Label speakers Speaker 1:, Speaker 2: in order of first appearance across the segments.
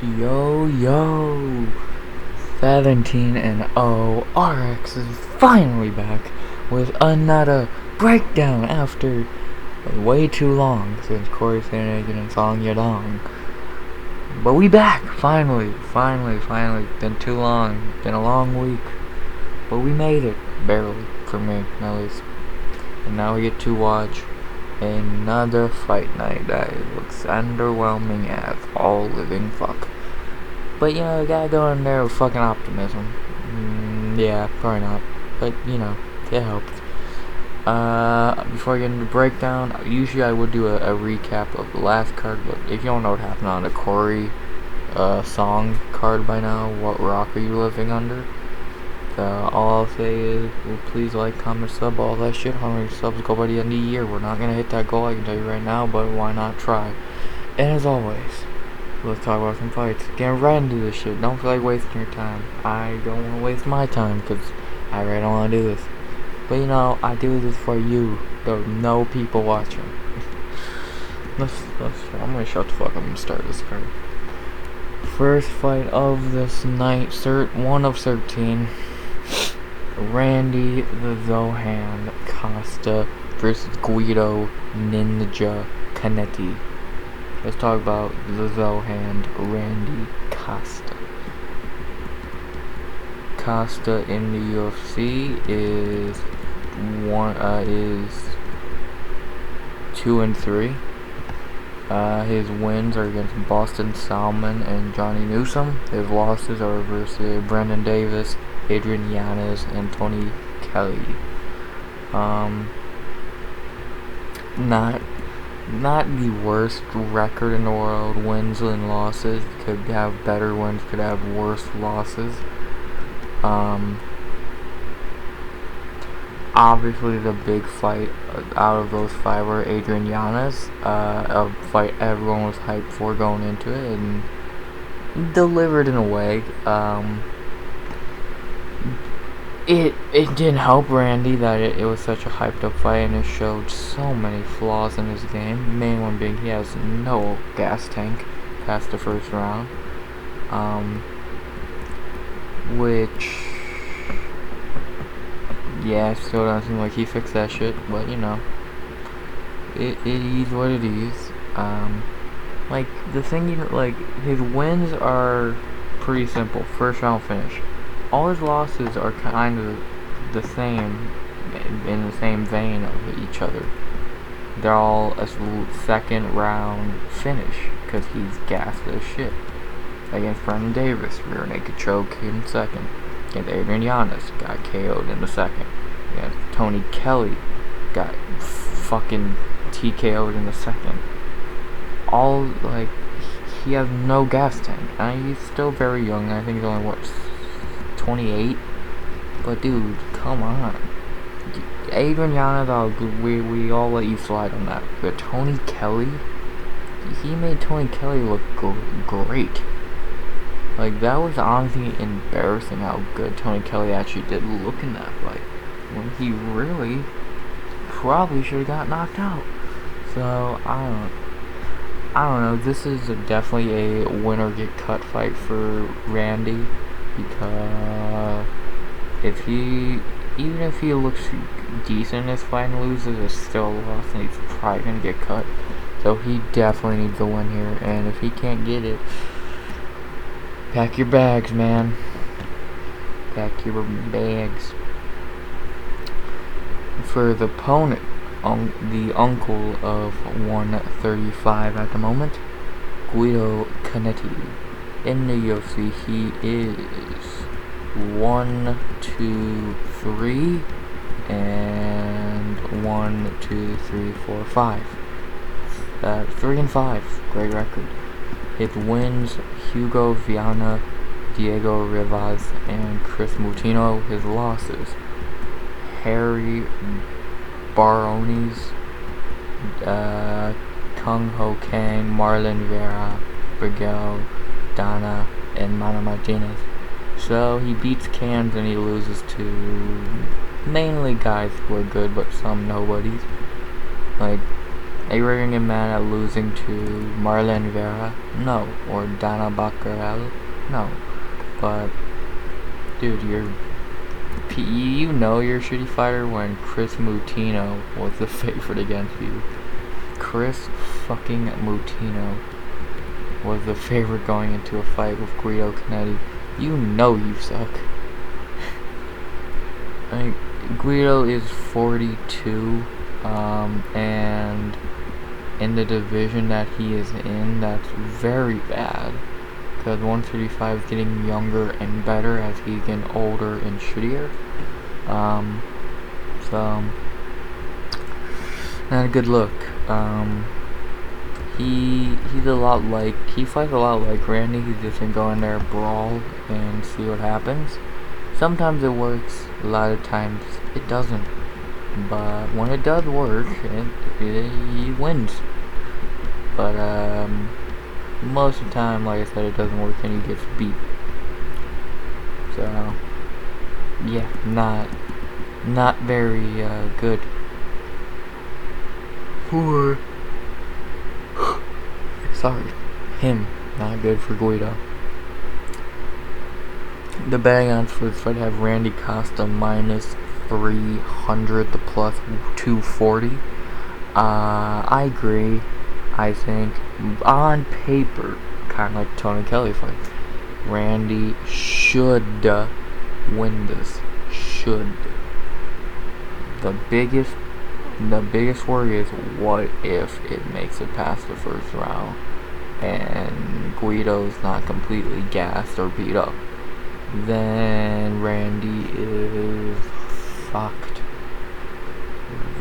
Speaker 1: Yo, yo, 17-0 RX is finally back with another breakdown after way too long since Corey Finnegan and Song Yadong. But we back, finally, been too long, been a long week, but we made it, barely, for me at least. And now we get to watch another fight night that looks underwhelming as all living fuck. But you know, you gotta go in there with fucking optimism. Yeah, probably not. But you know, it helped. Before I get into the breakdown, usually I would do a recap of the last card, but if you don't know what happened on the Corey song card by now, what rock are you living under? All I'll say is, well, please like, comment, sub, all that shit. How many subs go by the end of the year? We're not gonna hit that goal, I can tell you right now, but why not try? And as always, let's talk about some fights. Getting right into this shit. Don't feel like wasting your time. I don't want to waste my time because I really don't want to do this. But you know, I do this for you. There are no people watching. I'm gonna shut the fuck up and start this card. First fight of this night, 1 of 13. Randy the Zohan Costa versus Guido Ninja Cornetti. Let's talk about the Zohan Randy Costa. Costa in the UFC is 2-3. His wins are against Boston Salmon and Johnny Newsom. His losses are versus Brendan Davis, Adrian Yanez, and Tony Kelly. Not the worst record in the world. Wins and losses. Could have better wins, could have worse losses. Obviously the big fight out of those 5 were Adrian Yanez, a fight everyone was hyped for going into it, and delivered in a way. It didn't help Randy that it was such a hyped up fight, and it showed so many flaws in his game. Main one being he has no gas tank past the first round, which, yeah, still doesn't seem like he fixed that shit, but you know, it is what it is. Like, the thing, like, his wins are pretty simple. First round finish. All his losses are kind of the same, in the same vein of each other. They're all a second round finish, because he's gassed as shit. Against Brendan Davis, rear naked choke in second. Against Adrian Yanez, got KO'd in the second. Against Tony Kelly, got fucking TKO'd in the second. All, like, he has no gas tank. He's still very young. I think he's only, what, 28? But dude, come on. Adrian Yanez, we all let you slide on that. But Tony Kelly, he made Tony Kelly look great. Like, that was honestly embarrassing how good Tony Kelly actually did look in that fight, when he really probably should have got knocked out. So I don't know. This is definitely a winner get cut fight for Randy, because even if he looks decent in this fight and loses, it's still a loss, and he's probably gonna get cut. So he definitely needs to win here, and if he can't get it, pack your bags, man. Pack your bags. For the opponent, the uncle of 135 at the moment, Guido Cornetti. In the UFC, he is 1, 2, 3, and 1, 2, 3, 4, 5. 3 and 5, great record. His wins: Hugo Viana, Diego Rivas, and Chris Mutino. His losses: Harry Barones, Kung Ho Kang, Marlon Vera, Brigel, Dana, and Mana Martinez. So he beats Cans and he loses to mainly guys who are good, but some nobodies. Like Are you really mad at losing to Marlene Vera? No. Or Dana Baccarel? No. But, dude, you know you're a shitty fighter when Chris Mutino was the favorite against you. Chris fucking Mutino was the favorite going into a fight with Guido Cornetti. You know you suck. I mean, Guido is 42, and in the division that he is in, that's very bad. Because 135 is getting younger and better as he's getting older and shittier. So, not a good look. He's a lot like, he fights a lot like Randy. He's just gonna go in there, brawl, and see what happens. Sometimes it works, a lot of times it doesn't. But when it does work, he wins. But most of the time, like I said, it doesn't work and he gets beat. So yeah, not very good for him. Not good for Guido. The betting odds for this fight have Randy Costa minus 300 to plus 240. I agree. I think on paper, kind of like Tony Kelly fight, Randy should win this. Should. The biggest worry is what if it makes it past the first round and Guido's not completely gassed or beat up. Then Randy is fucked.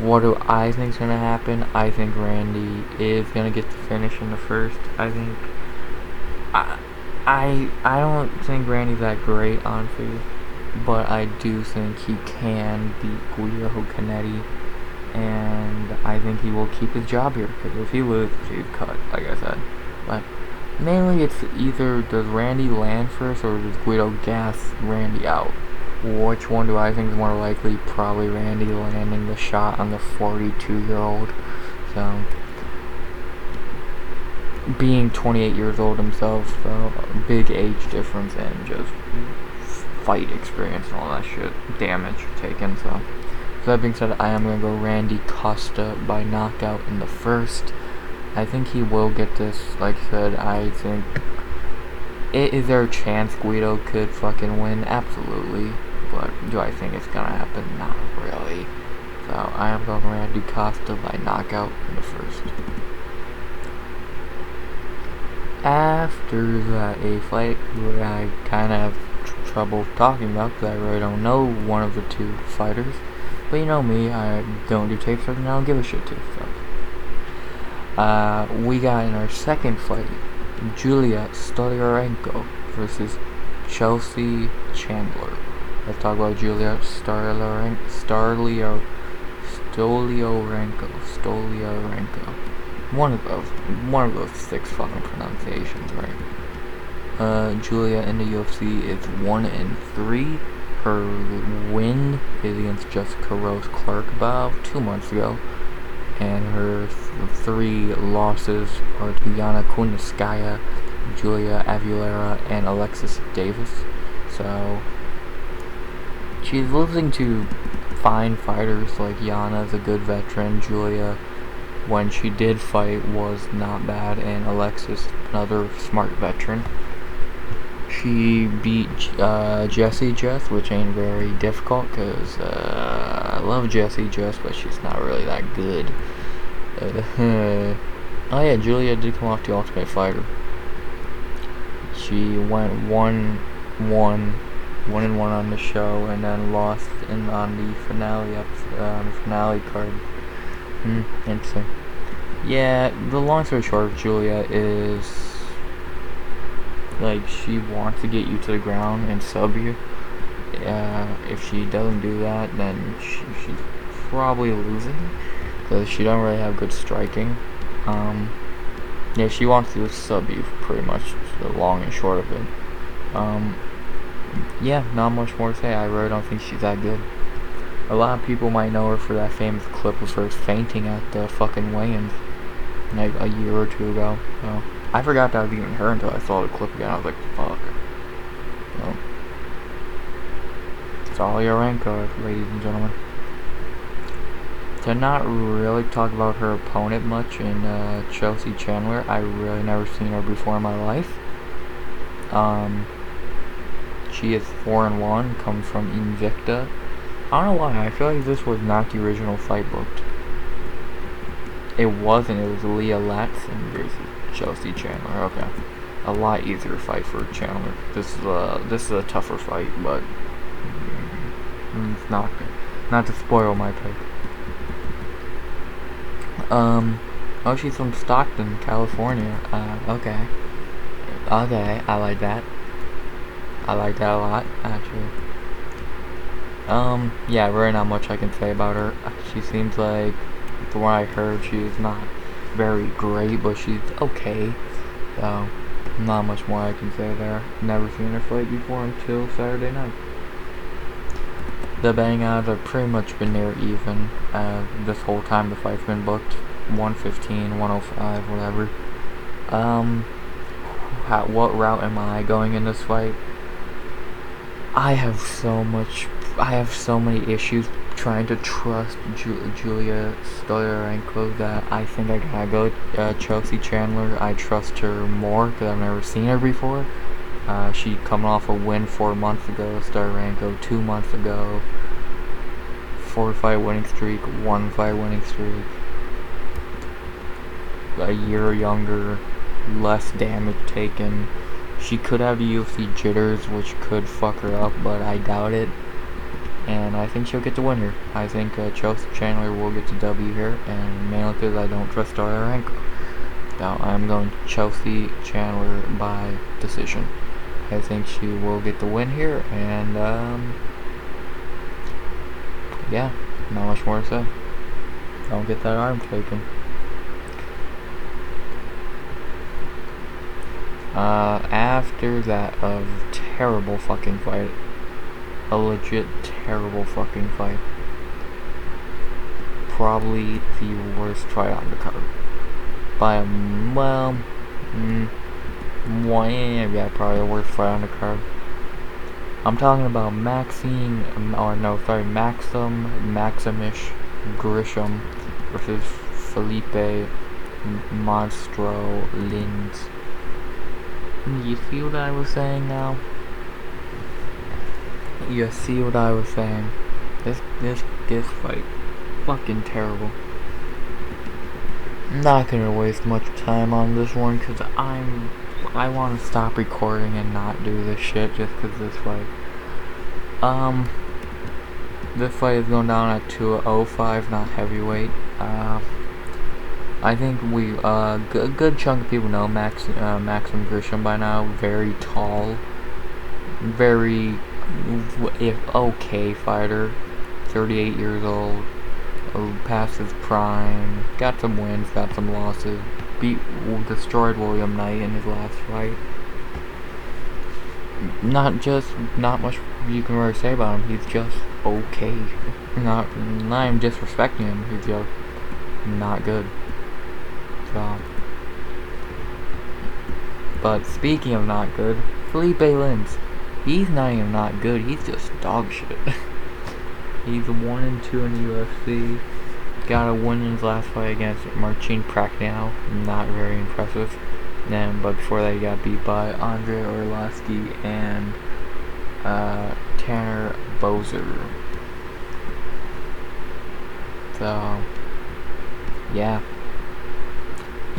Speaker 1: What do I think is going to happen? I think Randy is going to get the finish in the first. I think I don't think Randy's that great, honestly, but I do think he can beat Guido Cornetti, and I think he will keep his job here, because if he loses, he's cut, like I said. But mainly it's either does Randy land first or does Guido gas Randy out. Which one do I think is more likely? Probably Randy landing the shot on the 42-year-old. So, being 28 years old himself, so big age difference and just fight experience and all that shit, damage taken. So that being said, I am going to go Randy Costa by knockout in the first. I think he will get this. Like I said, I think is there a chance Guido could fucking win? Absolutely. But do I think it's gonna happen? Not really. So I am going Randy Costa by knockout in the first. After that A fight, where I kind of have trouble talking about because I really don't know one of the two fighters. But you know me, I don't do tape stuff and I don't give a shit to stuff. We got in our second fight, Julia Stolyarenko versus Chelsea Chandler. Let's talk about Julia Stolyarenko. One of those 6 fucking pronunciations, right? Julia in the UFC is 1-3. Her win is against Jessica Rose Clark about 2 months ago, and her 3 losses are to Yana Kunitskaya, Julia Avila, and Alexis Davis. So she's losing to fine fighters, like Yana's a good veteran, Julia, when she did fight, was not bad, and Alexis, another smart veteran. She beat Jessie Jess, which ain't very difficult, because I love Jessie Jess, but she's not really that good. Oh yeah, Julia did come off the Ultimate Fighter. She went 1-1 on the show, and then lost on the finale card. Interesting. Yeah, the long story short, Julia is like, she wants to get you to the ground and sub you. If she doesn't do that, then she's probably losing, because she don't really have good striking. Yeah, she wants to sub you, pretty much, the long and short of it. Yeah, not much more to say. I really don't think she's that good. A lot of people might know her for that famous clip of her fainting at the fucking weigh-ins. like a year or two ago. So I forgot that was even her until I saw the clip again. I was like, fuck. So, it's all Orenko, ladies and gentlemen. To not really talk about her opponent much in Chelsea Chandler, I really never seen her before in my life. She is 4-1, comes from Invicta. I don't know why, I feel like this was not the original fight booked. It wasn't, it was Leah Latz versus Chelsea Chandler. Okay. A lot easier fight for Chandler. This is a tougher fight, but it's not to spoil my pick. Oh, she's from Stockton, California. Okay. Okay, I like that. I like that a lot, actually. Yeah, really not much I can say about her. She seems like, from what I heard, she's not very great, but she's okay. So, not much more I can say there. Never seen her fight before until Saturday night. The betting odds have pretty much been near even this whole time the fight's been booked. 115, 105, whatever. What route am I going in this fight? I have so many issues trying to trust Julia Stoyarenko that I think I gotta go Chelsea Chandler. I trust her more because I've never seen her before. She coming off a win 4 months ago, Stoyarenko 2 months ago. 4-fight winning streak, 1-fight winning streak. A year younger, less damage taken. She could have the UFC jitters, which could fuck her up, but I doubt it. And I think she'll get the win here. I think Chelsea Chandler will get the W here, and mainly because I don't trust Orenko. Now I'm going Chelsea Chandler by decision. I think she will get the win here, and yeah, not much more to say. Don't get that arm taken. After that, a terrible fucking fight. A legit terrible fucking fight. Probably the worst fight on the card. By a, well, yeah, probably the worst fight on the card. I'm talking about Maximish Grisham versus Felipe Monstro Lins. You see what I was saying now? You see what I was saying? This fight, fucking terrible. I'm not gonna waste much time on this one because I want to stop recording and not do this shit just because this fight. This fight is going down at 205, not heavyweight. I think a good chunk of people know Maxim Grisham by now. Very tall, very okay fighter. 38 years old, past his prime. Got some wins, got some losses. Destroyed William Knight in his last fight. Not much you can really say about him. He's just okay. Not even disrespecting him. He's just not good. So, but speaking of not good, Felipe Lins, he's not even not good. He's just dog shit. He's 1-2 in the UFC. Got a win in his last fight against Marcin Prachnio. Not very impressive. But before that, he got beat by Andre Orlovsky and Tanner Boser. So, yeah.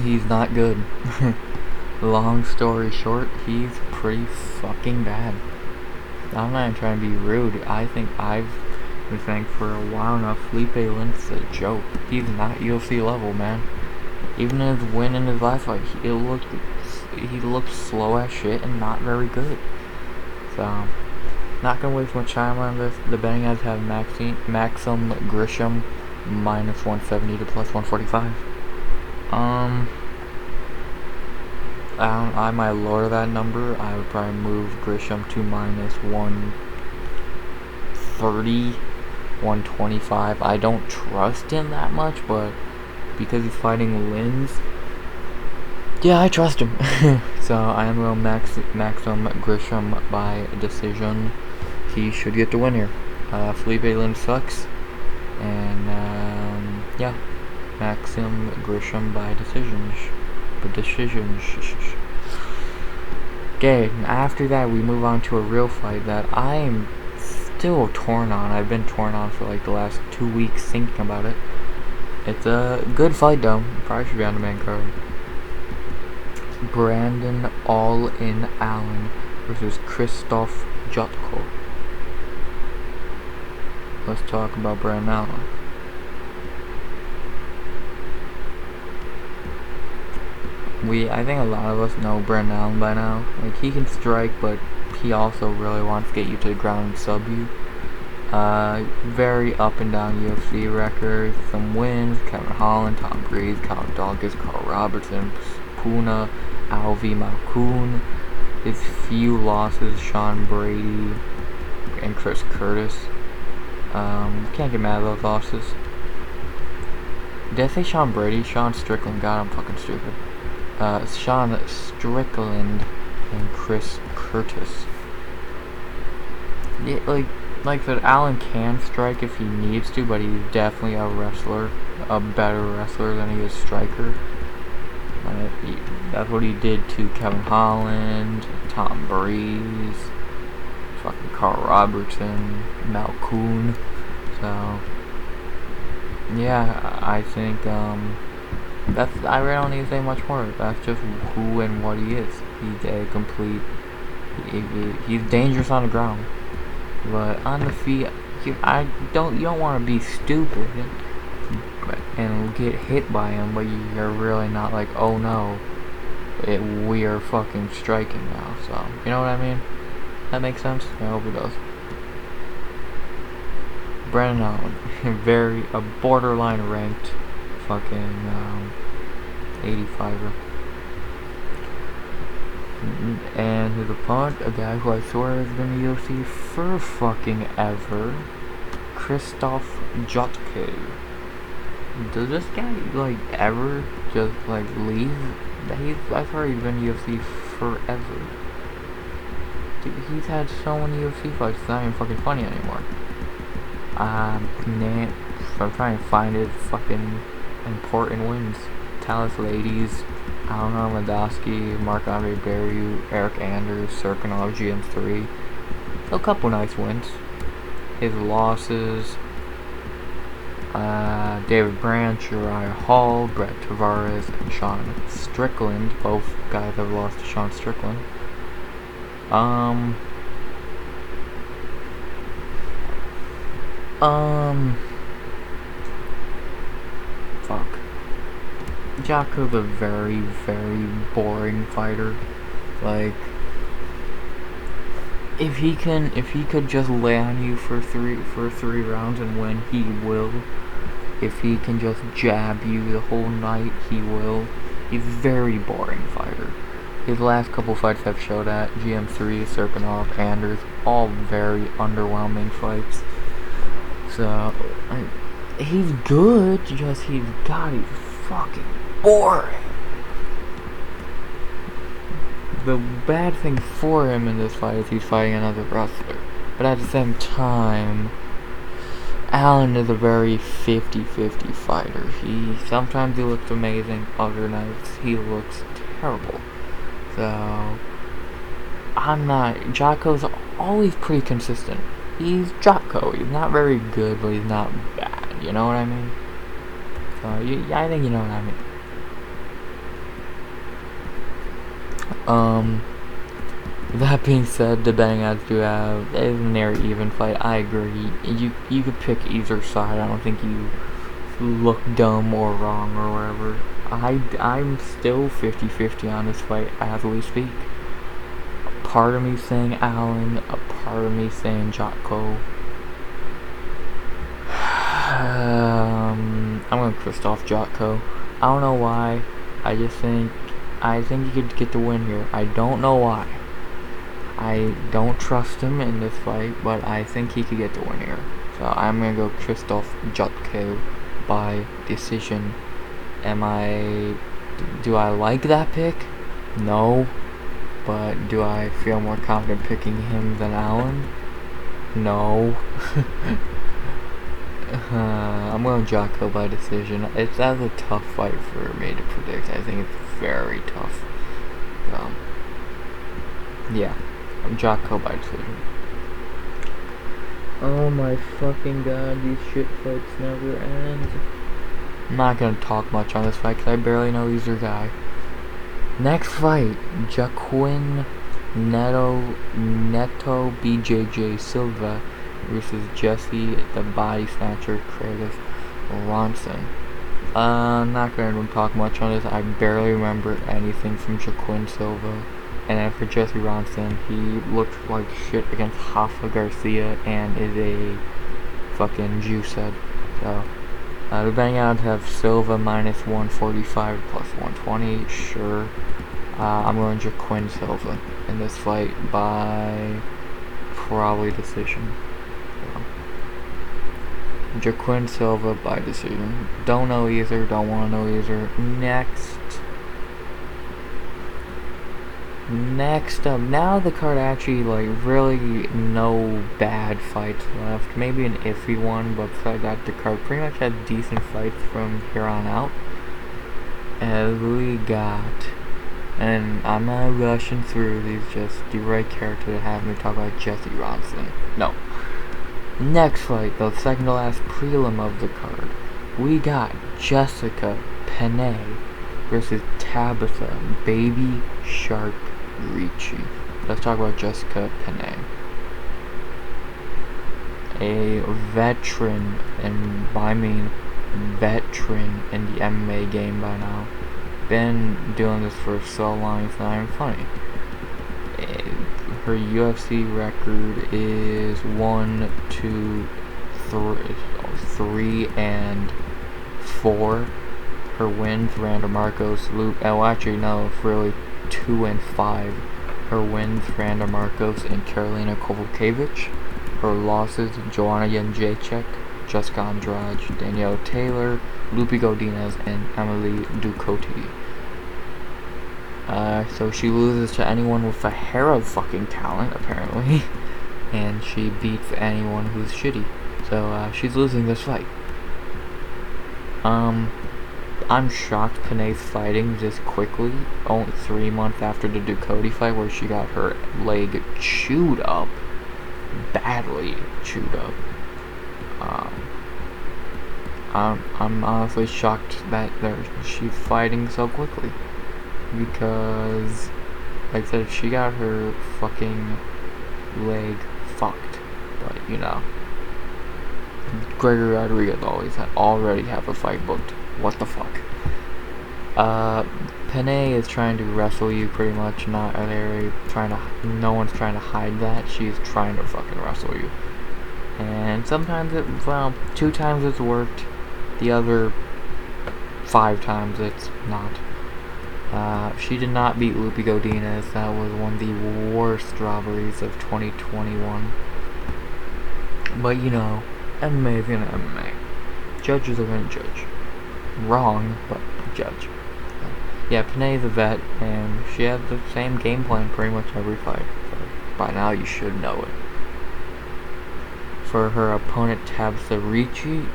Speaker 1: He's not good. Long story short, he's pretty fucking bad. I'm not even trying to be rude. I think I've been saying for a while now, Felipe Lins is a joke. He's not UFC level, man. Even his win in his last fight, he looked slow as shit and not very good. So, not gonna waste much time on this. The betting odds have Maxim Grisham minus 170 to plus 145. I might lower that number. I would probably move Grisham to minus 130, 125. I don't trust him that much, but because he's fighting Lins, Yeah, I trust him. So I am going Maxim Grisham by decision. He should get the win here. Felipe Lynn sucks. And yeah, Maxim Grisham by decisions. Okay, after that we move on to a real fight that I'm still torn on. I've been torn on for like the last 2 weeks thinking about it. It's a good fight though. Probably should be on the main card. Brandon All-In Allen versus Kristopher Janke. Let's talk about Brandon Allen. I think a lot of us know Brandon Allen by now. Like, he can strike, but he also really wants to get you to the ground and sub you. Very up and down UFC record. Some wins: Kevin Holland, Tom Breeze, Kyle Dawkins, Carl Robertson, Puna, Alvi Malkoon. His few losses: Sean Brady and Chris Curtis. Can't get mad at those losses. Did I say Sean Brady? Sean Strickland. God, I'm fucking stupid. Sean Strickland and Chris Curtis. Yeah, like I said, Allen can strike if he needs to, but he's definitely a wrestler, a better wrestler than he is striker. That's what he did to Kevin Holland, Tom Breeze, fucking Carl Robertson, Malkoon. So yeah, I think I really don't need to say much more. That's just who and what he is. He's a complete. He's dangerous on the ground, but on the feet, you don't want to be stupid and get hit by him, but you're really not like, oh no, we are fucking striking now. So you know what I mean? That makes sense. I hope it does. Brandon Allen, a borderline ranked fucking 85er. And his opponent, a guy who I swear has been in the UFC for fucking ever, Kristopher Janke. Does this guy like ever just like leave? I swear he's been in the UFC forever. Dude, he's had so many UFC fights, it's not even fucking funny anymore. I'm trying to find it. Fucking important wins: Talis Ladies, Alan Ladowski, Marc-Andre Barriou, Eric Anders, Serkinov, GM3. A couple nice wins. His losses: David Branch, Uriah Hall, Brett Tavares, and Sean Strickland. Both guys have lost to Sean Strickland. Fuck. Janke's a very, very boring fighter. Like, if he could just lay on you for three rounds and win, he will. If he can just jab you the whole night, he will. He's a very boring fighter. His last couple fights have showed that. GM3, Serkinov, Anders, all very underwhelming fights. So, he's good, just he's fucking boring. The bad thing for him in this fight is he's fighting another wrestler. But at the same time, Allen is a very 50-50 fighter. Sometimes he looks amazing, other nights he looks terrible. So, Janke's always pretty consistent. He's Janke. He's not very good, but he's not bad. You know what I mean? So, I think you know what I mean. That being said, the betting odds do have a near even fight. I agree. You could pick either side. I don't think you look dumb or wrong or whatever. I'm still 50-50 on this fight as we speak. A part of me saying Allen, a part of me saying Janke. I'm going Kristopher Janke. I don't know why. I think he could get the win here. I don't know why. I don't trust him in this fight, but I think he could get the win here. So I'm going to go Kristopher Janke by decision. Am I Do I like that pick? No. But do I feel more confident picking him than Allen? No. I'm going Jocko by decision. That's a tough fight for me to predict. I think it's very tough. Yeah, Jocko by decision. Oh my fucking god, these shit fights never end. I'm not gonna talk much on this fight because I barely know either guy. Next fight, Quinn Neto BJJ Silva versus Jesse the Body Snatcher Curtis Ronson. I'm not going to talk much on this. I barely remember anything from Quinn Silva. And then for Jesse Ronson, he looked like shit against Rafa Garcia and is a fucking juice head. So, we're betting out to have Silva minus 145 plus 120. Sure. I'm going to Quinn Silva in this fight by probably decision. Quinn Silva by decision. Don't know either, don't want to know either. Next up, now the card actually, like, really no bad fights left. Maybe an iffy one, but besides that, the card pretty much had decent fights from here on out. As we got, and I'm not rushing through these, just the right character to have me talk about Jesse Ronson. No. Next fight, the second to last prelim of the card, we got Jessica Penne versus Tabitha Baby Shark Richie. Let's talk about Jessica Penne. A veteran, and I mean veteran in the MMA game by now. Been doing this for so long, it's not even funny. Her UFC record is 3 and 4. Her wins, Randa Marcos, actually no, really 2 and 5. Her wins, Randa Marcos and Karolina Kowalkiewicz. Her losses, Joanna Jędrzejczyk, Jessica Andrade, Danielle Taylor, Lupi Godinez, and Emily Ducote. So she loses to anyone with a hair of fucking talent, apparently. And she beats anyone who's shitty. So, she's losing this fight. I'm shocked Penne's fighting this quickly. Only 3 months after the Ducote fight where she got her leg chewed up. Badly chewed up. I'm honestly shocked that she's fighting so quickly. Because, like I said, she got her fucking leg fucked. But, you know. Gregory Rodriguez already have a fight booked. What the fuck? Penne is trying to wrestle you pretty much. No one's trying to hide that. She's trying to fucking wrestle you. And sometimes 2 times it's worked. The other 5 times it's not. She did not beat Lupi Godinez. That was one of the worst robberies of 2021. But you know, MMA is gonna MMA. Judges are gonna judge. Wrong, but judge. Yeah, Penne is a vet, and she has the same game plan pretty much every fight. So by now you should know it. For her opponent Tabitha Richie,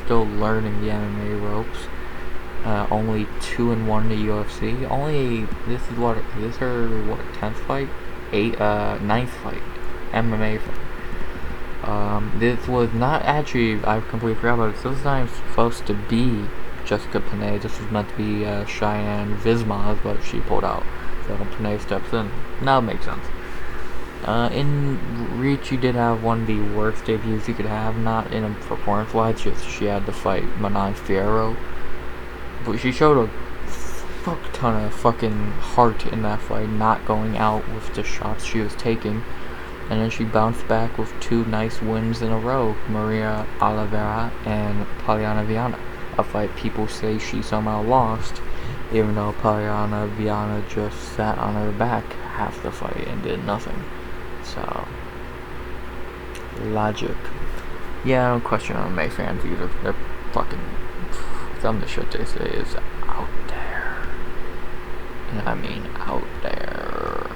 Speaker 1: still learning the MMA ropes. Only 2 and 1 in the UFC. This is her 10th fight? 9th fight. MMA fight. This was not actually, I completely forgot about it. This was not even supposed to be Jessica Penne. This was meant to be Cheyenne Vismaz, but she pulled out. So Penne steps in. Now it makes sense. Richie did have one of the worst debuts you could have, not in a performance-wise, just she had to fight Manon Fierro. But she showed a fuck ton of fucking heart in that fight, not going out with the shots she was taking. And then she bounced back with 2 nice wins in a row, Maria Oliveira and Poliana Viana. A fight people say she somehow lost, even though Poliana Viana just sat on her back half the fight and did nothing. So, logic. Yeah, I don't question MMA fans either. They're fucking some of the shit they say is out there. And I mean out there.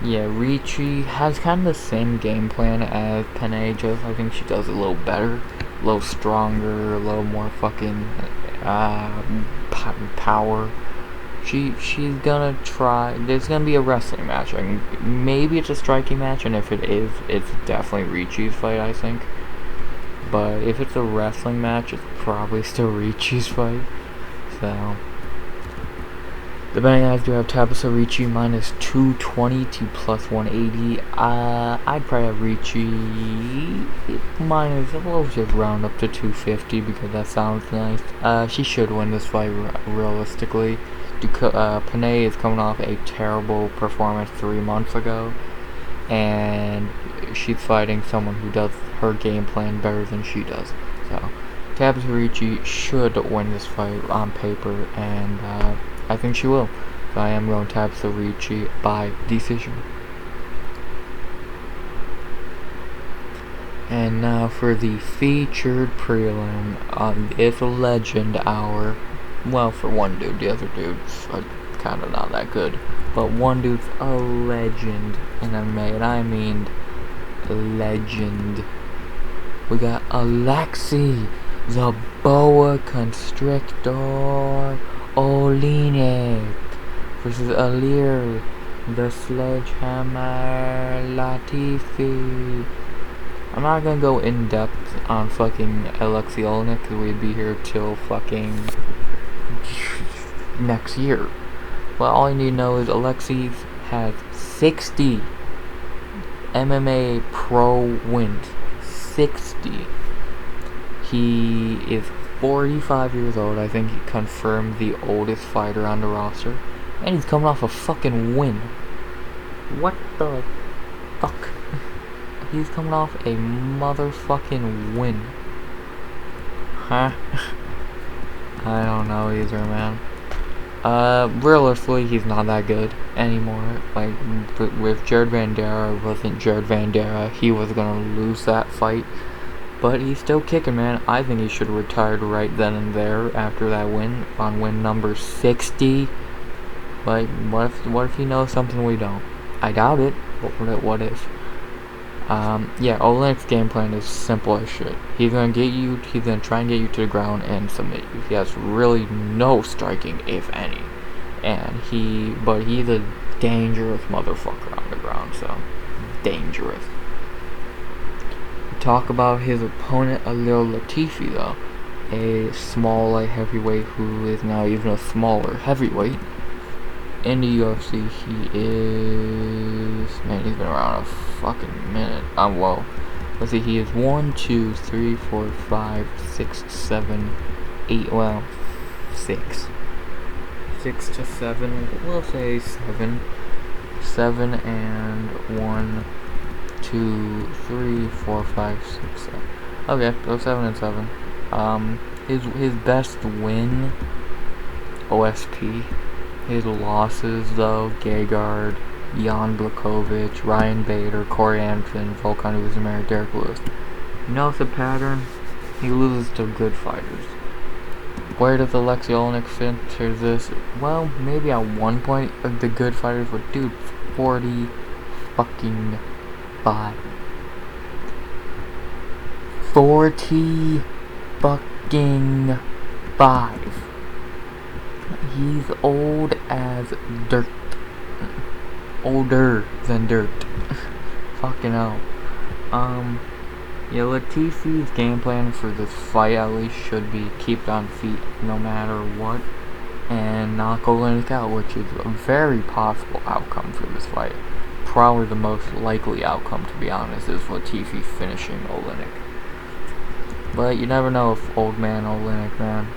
Speaker 1: Yeah, Richie has kind of the same game plan as Panay, just I think she does it a little better, a little stronger, a little more fucking power. She's gonna try. There's gonna be a wrestling match. I mean, maybe it's a striking match, and if it is, it's definitely Richie's fight, I think. But if it's a wrestling match, it's probably still Richie's fight. So. The betting odds do have Tabitha Richie minus 220 to plus 180. I'd probably have Richie minus, we'll just round up to 250 because that sounds nice. She should win this fight realistically. Panay is coming off a terrible performance 3 months ago, and she's fighting someone who does her game plan better than she does. So, Tabitha Richie should win this fight on paper, and I think she will. So I am going Tabitha Richie by decision. And now for the featured prelim. It's a legend hour. Well, for one dude, the other dude's kind of not that good. But one dude's a legend in MMA, and I mean legend. We got Alexei, the boa constrictor Olynyk versus Alir, the sledgehammer Latifi. I'm not gonna go in depth on fucking Alexei Olynyk because we'd be here till fucking next year. But all you need to know is Alexei has 60 MMA pro wins. 60. He is 45 years old. I think he confirmed the oldest fighter on the roster. And he's coming off a fucking win. What the fuck? He's coming off a motherfucking win. Huh? I don't know either, man. Realistically, he's not that good anymore. Like, with Jared Vanderaa, wasn't Jared Vanderaa, he was gonna lose that fight. But he's still kicking, man. I think he should have retired right then and there after that win, on win number 60. But what if he knows something we don't? I doubt it, but what if? Yeah, Olynyk's game plan is simple as shit. He's gonna try and get you to the ground and submit you. He has really no striking, if any. But he's a dangerous motherfucker on the ground, so dangerous. Talk about his opponent, Alir Latifi, though. A small light heavyweight who is now even a smaller heavyweight. In the UFC, he's been around a fucking minute. Well, let's see, he is 1, 2, 3, 4, 5, 6, 7, 8, well, 6. 6 to 7, we'll say 7. 7 and 1, 2, 3, 4, 5, 6, 7. Okay, so 7 and 7. His best win, OSP. His losses, though, Gegard, Jan Blachowicz, Ryan Bader, Corey Anderson, Volkan Uzumir, Derek Lewis. You notice the pattern? He loses to good fighters. Where does Alexei Olynyk fit into this? Well, maybe at one point the good fighters were, dude, 40 fucking 5. 40 fucking 5. He's old as dirt. Older than dirt. Fucking hell. Yeah, Latifi's game plan for this fight at least should be keep on feet no matter what and knock Olynyk out, which is a very possible outcome for this fight. Probably the most likely outcome, to be honest, is Latifi finishing Olynyk. But you never know if old man Olynyk, man.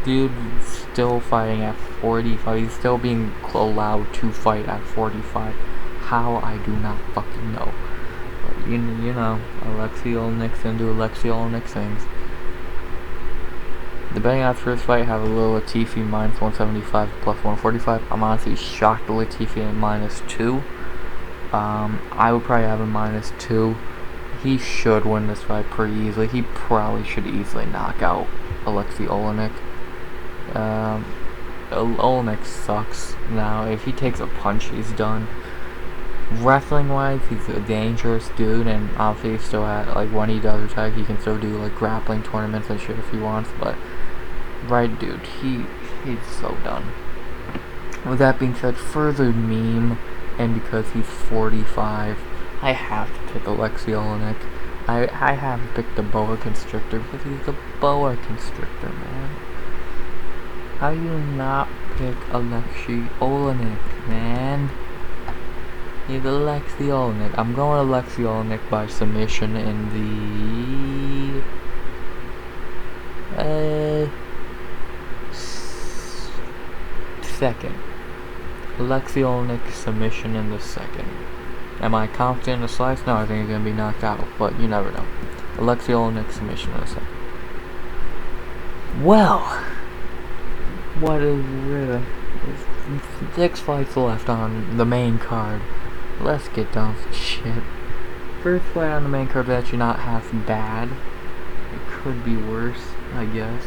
Speaker 1: Dude still fighting at 45. He's still being allowed to fight at 45. How, I do not fucking know. But you know, Alexei Olynyk's into Alexei Olynyk things. The betting odds for this fight have a little Latifi minus 175 plus 145. I'm honestly shocked at Latifi at minus 2. I would probably have a -2. He should win this fight pretty easily. He probably should easily knock out Olynyk. Olynyk sucks. Now, if he takes a punch, he's done. Wrestling-wise, he's a dangerous dude, and obviously he still has, like, when he does attack, he can still do, like, grappling tournaments and shit if he wants, but, right, dude, he's so done. With that being said, further meme, and because he's 45, I have to pick Olynyk. I have to pick the boa constrictor because he's a boa constrictor, man. How do you not pick Olynyk, man? He's Olynyk. I'm going Olynyk by submission in the second. Olynyk submission in the second. Am I confident in the slice? No, I think he's going to be knocked out, but you never know. Olynyk submission in the second. Well, what is really? There's 6 fights left on the main card. Let's get down to shit. First fight on the main card is actually not half bad. It could be worse, I guess.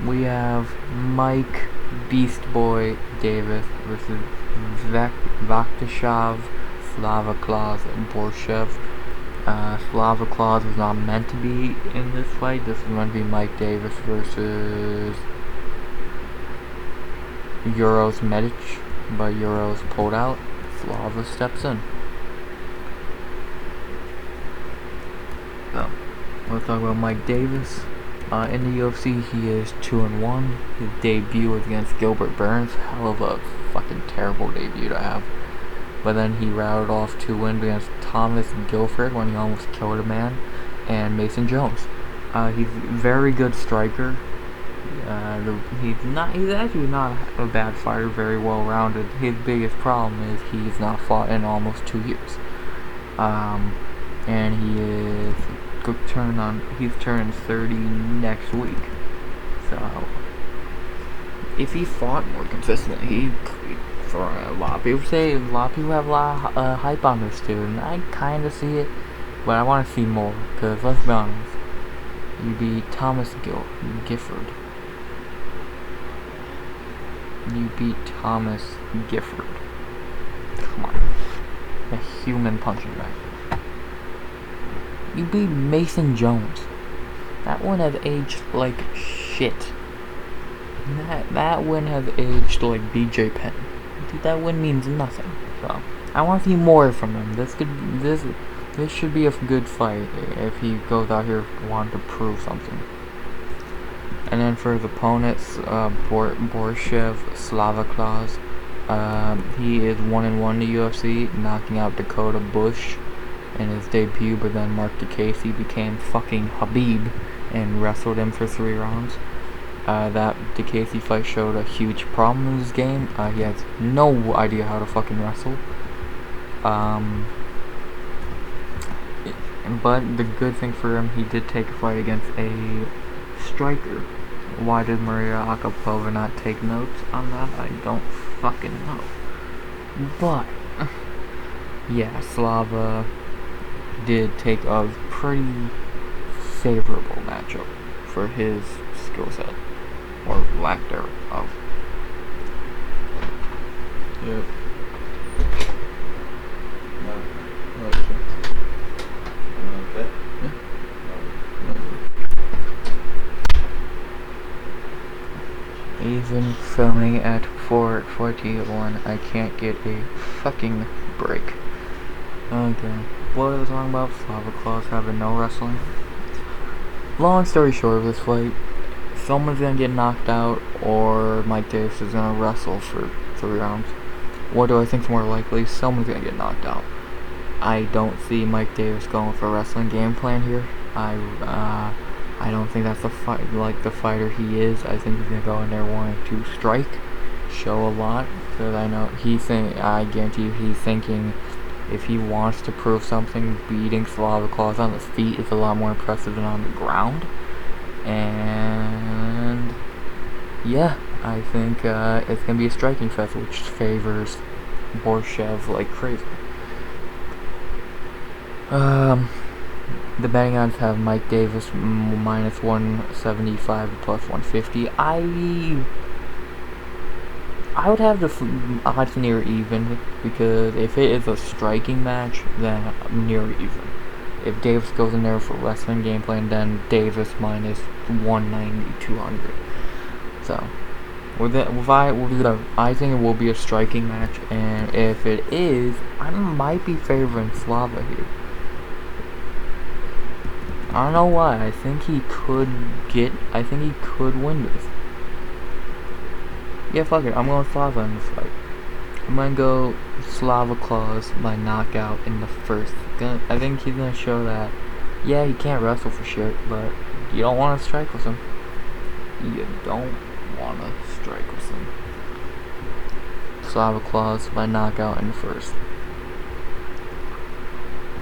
Speaker 1: We have Mike Beast Boy Davis versus Vaktashov Slava Claus and Borshev. Slava Claus is not meant to be in this fight. This is going to be Mike Davis versus Euros Medic, but Euros pulled out. Slava steps in. So, let's talk about Mike Davis. In the UFC, he is 2-1. His debut was against Gilbert Burns. Hell of a fucking terrible debut to have. But then he routed off 2 wins against Thomas Guilford when he almost killed a man, and Mason Jones. He's a very good striker. He's actually not a bad fighter, very well rounded. His biggest problem is he's not fought in almost 2 years. And he's turning 30 next week. So if he fought more consistently, for a lot of people have a lot of hype on this dude, and I kind of see it, but I want to see more, because let's be honest, you beat Thomas Gifford. You beat Thomas Gifford. Come on. A human punching bag. You beat Mason Jones. That one has aged like shit. That win has aged like BJ Penn. Dude, that win means nothing. So I want to see more from him. This should be a good fight if he goes out here wanting to prove something. And then for his opponents, Borshev Slava Claus, he is 1-1 in the UFC, knocking out Dakota Bush in his debut, but then Mark DeCasey became fucking Habib and wrestled him for 3 rounds. That DeCasey fight showed a huge problem in his game. He has no idea how to fucking wrestle. But the good thing for him, he did take a fight against a striker. Why did Maria Akapova not take notes on that? I don't fucking know. But yeah, Slava did take a pretty favorable matchup for his skill set, or lack thereof. Yep. Even filming at 4:41, I can't get a fucking break. Okay, what was I talking about? Slava Claus having no wrestling. Long story short of this fight, someone's gonna get knocked out, or Mike Davis is gonna wrestle for 3 rounds. What do I think's more likely? Someone's gonna get knocked out. I don't see Mike Davis going for a wrestling game plan here. I don't think that's the fighter he is. I think he's gonna go in there wanting to strike, show a lot, because I guarantee you he's thinking if he wants to prove something, beating Slava Claus on the feet is a lot more impressive than on the ground. And yeah, I think it's gonna be a striking fest, which favors Borshev like crazy. The betting odds have Mike Davis minus 175 plus 150. I would have the odds near even, because if it is a striking match, then near even. If Davis goes in there for wrestling game plan, then Davis minus 190, 200. So, I think it will be a striking match, and if it is, I might be favoring Slava here. I don't know why. I think he could win this. Yeah, fuck it. I'm going Slava in this fight. I'm gonna go Slava Claus by knockout in the first. I think he's gonna show that, yeah, he can't wrestle for shit, but you don't want to strike with him. You don't want to strike with him. Slava Claus by knockout in the first.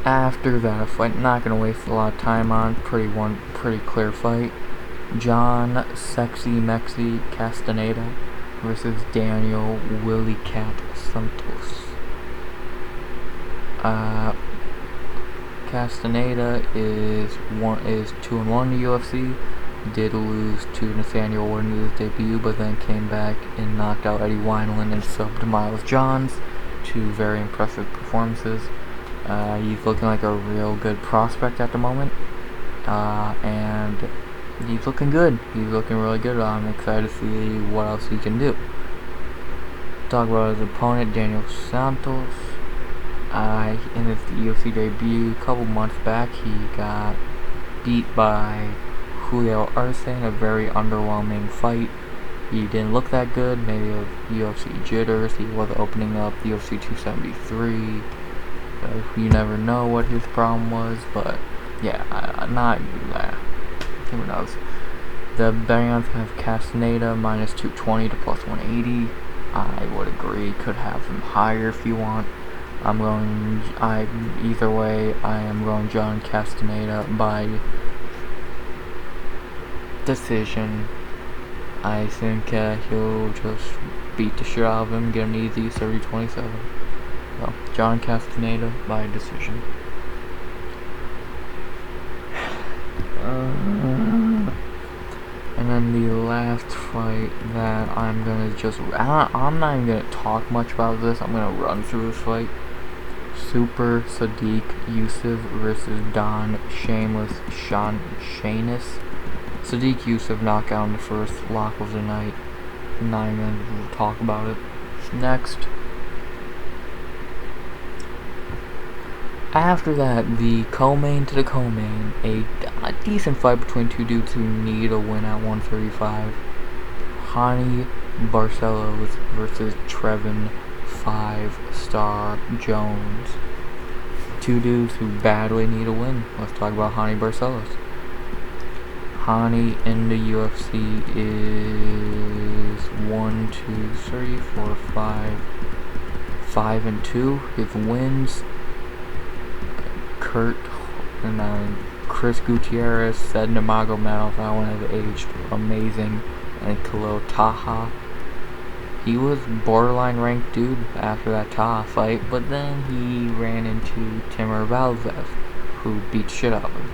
Speaker 1: After that fight, not gonna waste a lot of time on. Pretty clear fight. John Sexy Mexi Castaneda versus Daniel Willie Cat Santos. Castaneda is 2-1 in the UFC. Did lose to Nathaniel Warden in his debut, but then came back and knocked out Eddie Wineland and subbed Miles Johns. Two very impressive performances. He's looking like a real good prospect at the moment, and he's looking good. He's looking really good. I'm excited to see what else he can do. Talk about his opponent, Daniel Santos. In his UFC debut a couple months back, he got beat by Julio Arce in a very underwhelming fight. He didn't look that good. Maybe it was UFC jitters. He was opening up the UFC 273. You never know what his problem was, but yeah, who knows. The betting odds have Castaneda minus 220 to plus 180. I would agree, could have him higher if you want. Either way, I am going John Castaneda by decision. I think he'll just beat the shit out of him, get an easy 30-27. So, John Castaneda by decision. And then the last fight that I'm not even gonna talk much about this. I'm gonna run through this fight. Super Sadiq Yusuf versus Don Shameless Shanus. Sadiq Yusuf knockout in the first, lock of the night. Not even gonna talk about it. Next. After that, the co-main to the co-main, a decent fight between two dudes who need a win at 135. Hani Barcelos versus Trevin 5-Star Jones. Two dudes who badly need a win. Let's talk about Hani Barcelos. Hani in the UFC is 1, 2, 3, 4, 5 and 2. His wins: Chris Gutierrez, said Nurmagomedov, that one has aged amazing, and Khalil Taha. He was borderline ranked dude after that Taha fight, but then he ran into Timur Valdev, who beat shit out of him.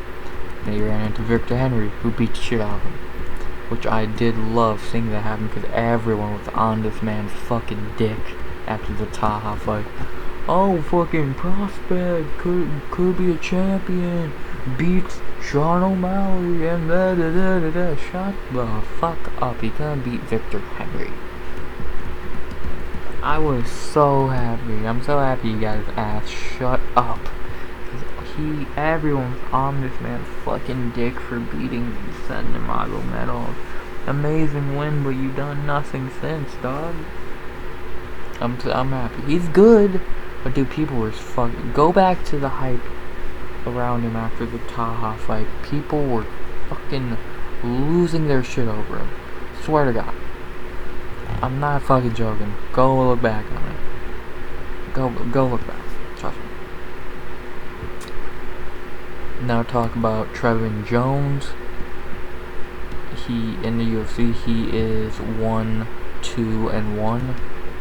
Speaker 1: Then he ran into Victor Henry, who beat shit out of him. Which I did love seeing that happen, because everyone was on this man's fucking dick after the Taha fight. Oh, fucking prospect, could be a champion, beats Sean O'Malley, and da-da-da-da-da. Shut the fuck up, he couldn't beat Victor Henry. I was so happy. I'm so happy he got his ass shut up. Everyone's on this man's fucking dick for beating Sen Nurmagomedov. Amazing win, but you done nothing since, dog. I'm happy. He's good, but dude, people were fucking. Go back to the hype around him after the Taha fight. People were fucking losing their shit over him. Swear to God. I'm not fucking joking. Go look back on it. Go look back. Trust me. Now talk about Trevin Jones. He in the UFC, he is 1, 2, and 1.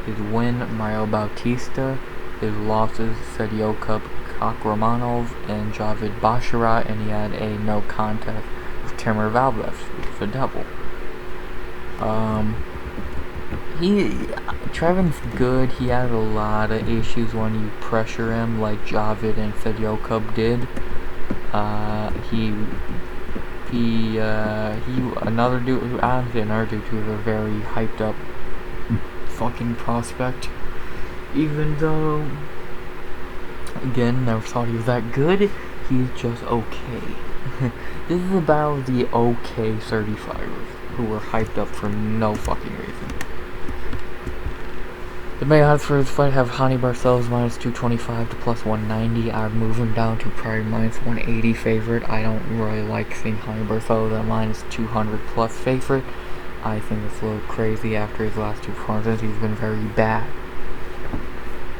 Speaker 1: His win, Mario Bautista. His losses, Sergio Akramanov and Javid Bashara, and he had a no contest with Timur Valdev, which is a double. Trevin's good. He has a lot of issues when you pressure him, like Javid and Fedyokub did. Another dude who's a very hyped up fucking prospect. Even though, again, never thought he was that good, he's just okay. This is about the okay 35ers who were hyped up for no fucking reason. The main odds for this fight have Hani Barcelos minus 225 to plus 190. I would move him down to probably minus 180 favorite. I don't really like seeing Hani Barcelos at minus 200 plus favorite. I think it's a little crazy after his last two performances. He's been very bad.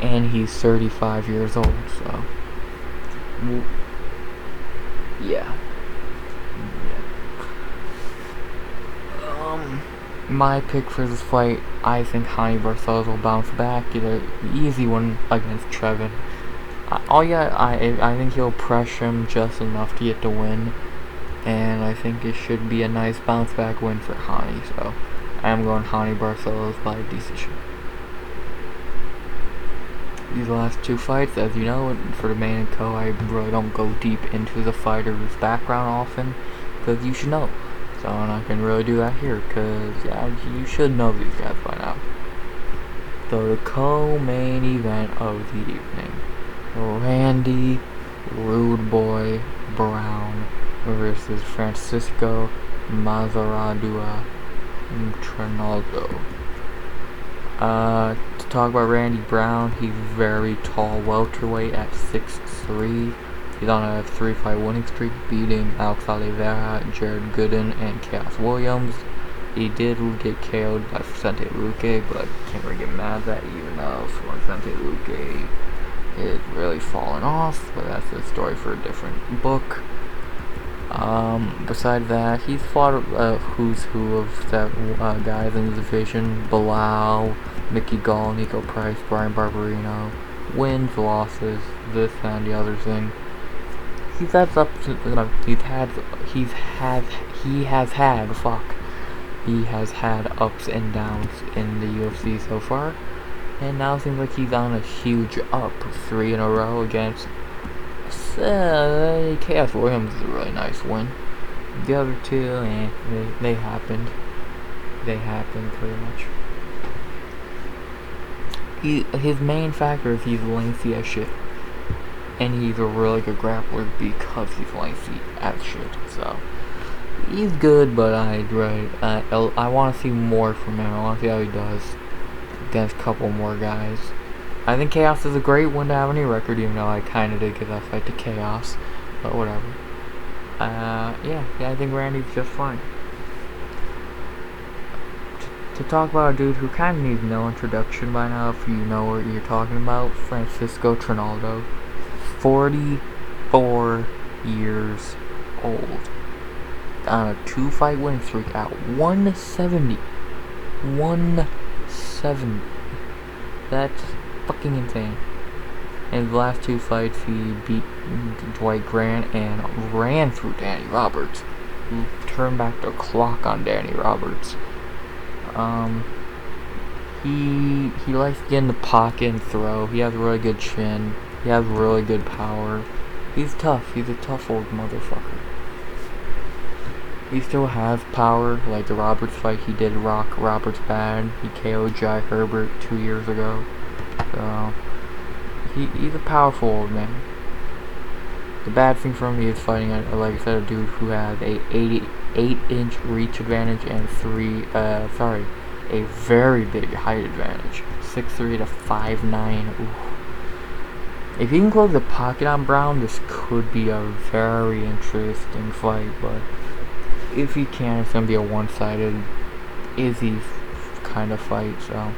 Speaker 1: And he's 35 years old, so... Yeah. My pick for this fight, I think Hani Barcelos will bounce back, get an easy one against Trevin. I think he'll pressure him just enough to get the win, and I think it should be a nice bounce back win for Hani, so I am going Hani Barcelos by decision. These last two fights, as you know, for the main and co, I really don't go deep into the fighter's background often, because you should know. So I'm not going to really do that here, because yeah, you should know these guys by now. So the co-main event of the evening, Randy Rude Boy Brown versus Francisco Mazaradua Trinaldo. To talk about Randy Brown, he's very tall welterweight at 6'3". He's on a 3-fight winning streak, beating Alex Oliveira, Jared Gooden, and Chaos Williams. He did get KO'd by Vicente Luque, but can't really get mad at that, even though Vicente Luque is really falling off, but that's a story for a different book. Besides that, he's fought who's who of that guys in the division: Bilal, Mickey Gall, Nico Price, Brian Barberino. Wins, losses, this and the other thing. He has had ups and downs in the UFC so far, and now it seems like he's on a huge up, 3 in a row against Chaos Williams is a really nice win. The other two, they happened. They happened pretty much. His main factor is he's lengthy as shit. And he's a really good grappler because he's lengthy as shit. So he's good, but I want to see more from him. I want to see how he does against a couple more guys. I think Chaos is a great one to have on your record, even though I kind of did give that fight to Chaos, but whatever. Yeah, I think Randy's just fine. To talk about a dude who kind of needs no introduction by now, if you know what you're talking about, Francisco Trinaldo. 44 years old. On a 2-fight winning streak at 170. 170. That's fucking insane. In his last 2 fights, he beat Dwight Grant and ran through Danny Roberts. He turned back the clock on Danny Roberts. He likes to get in the pocket and throw. He has a really good chin. He has really good power. He's tough. He's a tough old motherfucker. He still has power. Like the Roberts fight, he did rock Roberts bad. He KO'd Jai Herbert 2 years ago. So he's a powerful old man. The bad thing for him, he is fighting, like I said, a dude who has a 88-inch reach advantage and a very big height advantage. 6'3" to 5'9". Ooh. If he can close the pocket on Brown, this could be a very interesting fight, but if he can, it's going to be a one-sided Izzy kind of fight, so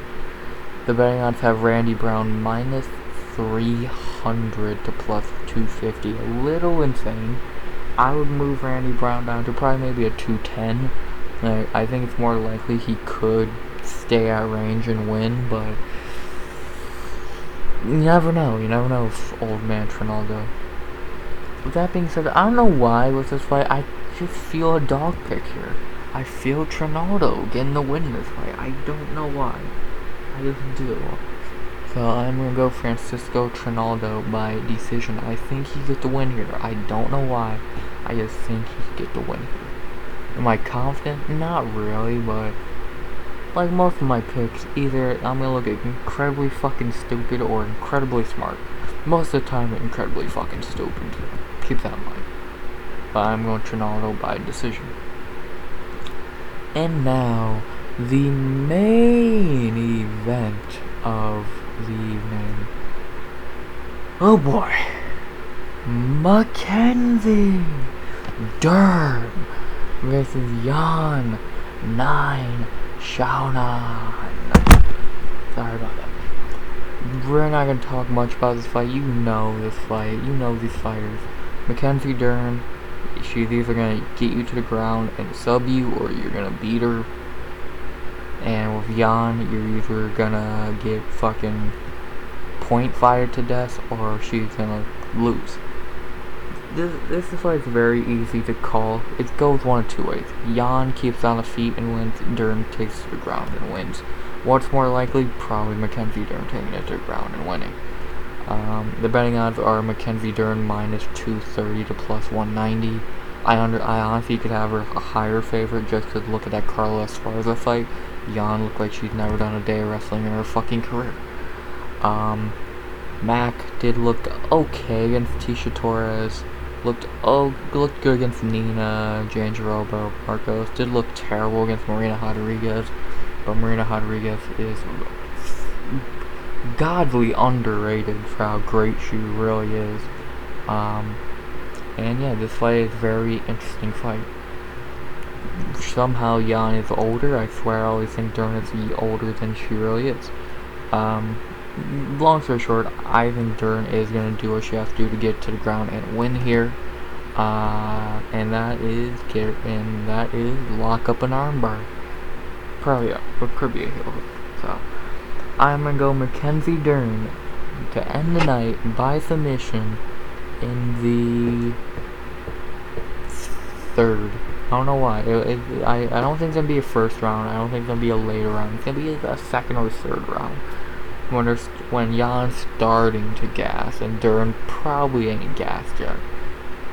Speaker 1: the betting odds have Randy Brown minus 300 to plus 250. A little insane. I would move Randy Brown down to probably maybe a 210. I think it's more likely he could stay at range and win, but You never know with old man Trinaldo. With that being said, I don't know why with this fight, I just feel a dog pick here. I feel Trinaldo getting the win in this fight. I don't know why. I just do. So I'm gonna go Francisco Trinaldo by decision. I think he get the win here. I don't know why. I just think he get the win here. Am I confident? Not really, but like most of my picks, either I'm gonna look incredibly fucking stupid or incredibly smart. Most of the time, incredibly fucking stupid. Keep that in mind. But I'm going Trinaldo by decision. And now, the main event of the evening. Oh boy. Mackenzie Dern versus Jan 9 Shaunan. Sorry about that. We're not going to talk much about this fight. You know this fight. You know these fighters. Mackenzie Dern, she's either going to get you to the ground and sub you, or you're going to beat her. And with Jan, you're either going to get fucking point fired to death, or she's going to lose. This fight is very easy to call. It goes one of two ways. Jan keeps on the feet and wins. Dern takes to the ground and wins. What's more likely? Probably Mackenzie Dern taking it to the ground and winning. The betting odds are Mackenzie Dern minus 230 to plus 190. I honestly could have her a higher favorite just to look at that Carla Esparza fight. Jan looked like she's never done a day of wrestling in her fucking career. Mac did look okay against Tisha Torres. Looked good against Nina Janjaroba. Marcos did look terrible against Marina Rodriguez, but Marina Rodriguez is godly underrated for how great she really is. And yeah, this fight is a very interesting fight. Somehow Jan is older. I swear I always think Dern is older than she really is. Long story short, I think Dern is going to do what she has to do to get to the ground and win here. And that is lock up an armbar. Probably could be a heel hook. So I'm going to go Mackenzie Dern to end the night by submission in the third. I don't know why. I don't think it's going to be a first round. I don't think it's going to be a later round. It's going to be a second or third round. When Jan's starting to gas and Dern probably ain't gassed yet.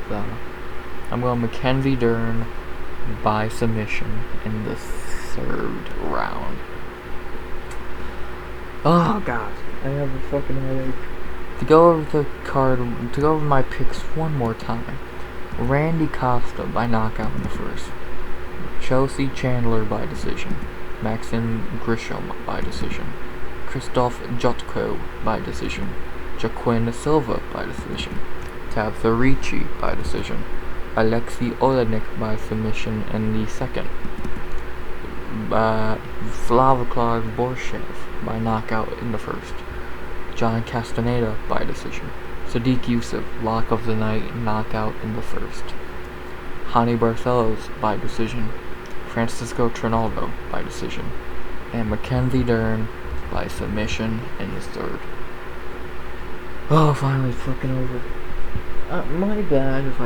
Speaker 1: So I'm going Mackenzie Dern by submission in the third round. Oh god, I have a fucking headache. To go over the card, to go over my picks one more time. Randy Costa by knockout in the first. Chelsea Chandler by decision. Maxim Grisham by decision. Kristopher Janke by decision. Quinn Silva by decision. Tabitha Richie by decision. Olynyk by submission in the second. Slava Borshev by knockout in the first. John Castaneda by decision. Sadiq Yusuf, lock of the night, knockout in the first. Hani Barcelos by decision. Francisco Trinaldo by decision. And Mackenzie Dern by submission in the third. Oh, finally it's fucking over. My bad if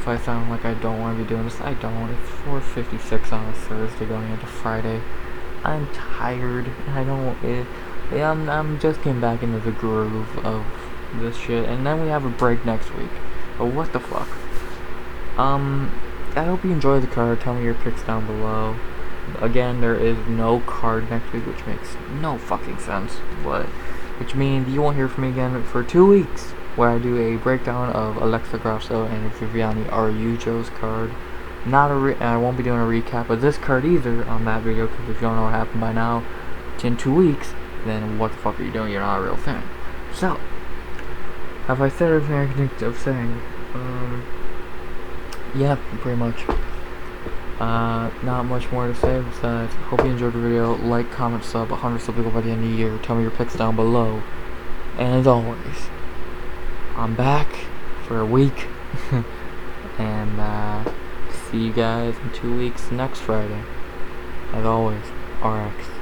Speaker 1: I sound like I don't want to be doing this. I don't. It's 4:56 on a Thursday going into Friday. I'm tired. I'm just getting back into the groove of this shit, and then we have a break next week. But what the fuck? I hope you enjoy the card. Tell me your picks down below. Again, there is no card next week, which makes no fucking sense. Which means you won't hear from me again for 2 weeks, where I do a breakdown of Alexa Grasso and Viviane Araújo's card. I won't be doing a recap of this card either on that video, because if you don't know what happened by now, it's in 2 weeks, then what the fuck are you doing? You're not a real fan. So, have I said everything I can think of saying? Yeah, pretty much. Not much more to say besides, hope you enjoyed the video. Like, comment, sub, 100 subs by the end of the year. Tell me your picks down below. And as always, I'm back for a week. And, see you guys in 2 weeks next Friday. As always, RX.